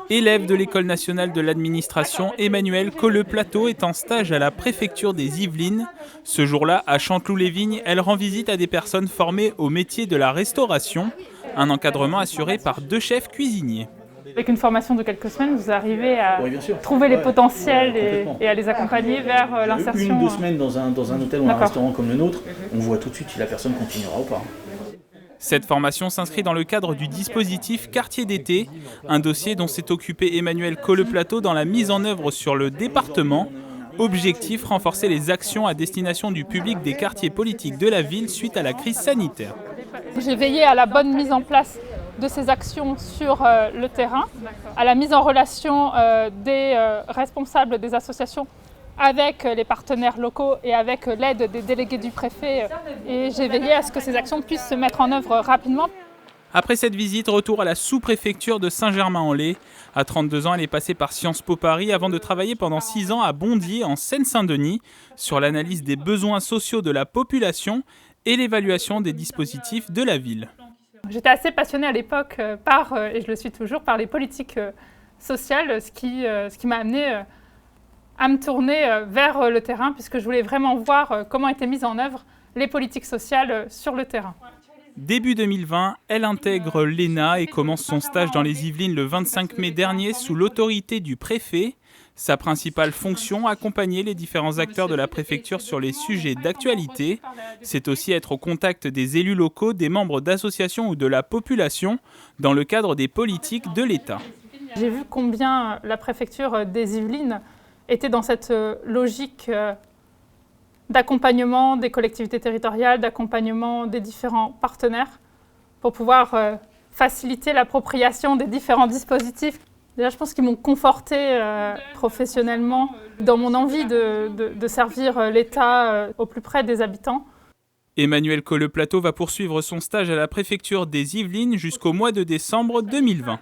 Élève de l'École nationale de l'administration, Emmanuelle Colleplateau est en stage à la préfecture des Yvelines. Ce jour-là, à Chanteloup-les-Vignes, elle rend visite à des personnes formées au métier de la restauration. Un encadrement assuré par 2 chefs cuisiniers. Avec une formation de quelques semaines, vous arrivez à trouver les potentiels et à les accompagner vers l'insertion. 1 ou 2 semaines dans un hôtel ou un restaurant comme le nôtre, on voit tout de suite si la personne continuera ou pas. Cette formation s'inscrit dans le cadre du dispositif Quartier d'été, un dossier dont s'est occupé Emmanuelle Colleplateau dans la mise en œuvre sur le département. Objectif, renforcer les actions à destination du public des quartiers politiques de la ville suite à la crise sanitaire. J'ai veillé à la bonne mise en place de ces actions sur le terrain, à la mise en relation des responsables des associations avec les partenaires locaux et avec l'aide des délégués du préfet. Et j'ai veillé à ce que ces actions puissent se mettre en œuvre rapidement. Après cette visite, retour à la sous-préfecture de Saint-Germain-en-Laye. À 32 ans, elle est passée par Sciences Po Paris avant de travailler pendant 6 ans à Bondy, en Seine-Saint-Denis, sur l'analyse des besoins sociaux de la population et l'évaluation des dispositifs de la ville. J'étais assez passionnée à l'époque et je le suis toujours, par les politiques sociales, ce qui m'a amenée à me tourner vers le terrain, puisque je voulais vraiment voir comment étaient mises en œuvre les politiques sociales sur le terrain. Début 2020, elle intègre l'ENA et commence son stage dans les Yvelines le 25 mai dernier sous l'autorité du préfet. Sa principale fonction, accompagner les différents acteurs de la préfecture sur les sujets d'actualité. C'est aussi être au contact des élus locaux, des membres d'associations ou de la population dans le cadre des politiques de l'État. J'ai vu combien la préfecture des Yvelines était dans cette logique d'accompagnement des collectivités territoriales, d'accompagnement des différents partenaires pour pouvoir faciliter l'appropriation des différents dispositifs. Déjà, je pense qu'ils m'ont confortée professionnellement dans mon envie de servir l'État au plus près des habitants. Emmanuelle Colleplateau va poursuivre son stage à la préfecture des Yvelines jusqu'au mois de décembre 2020.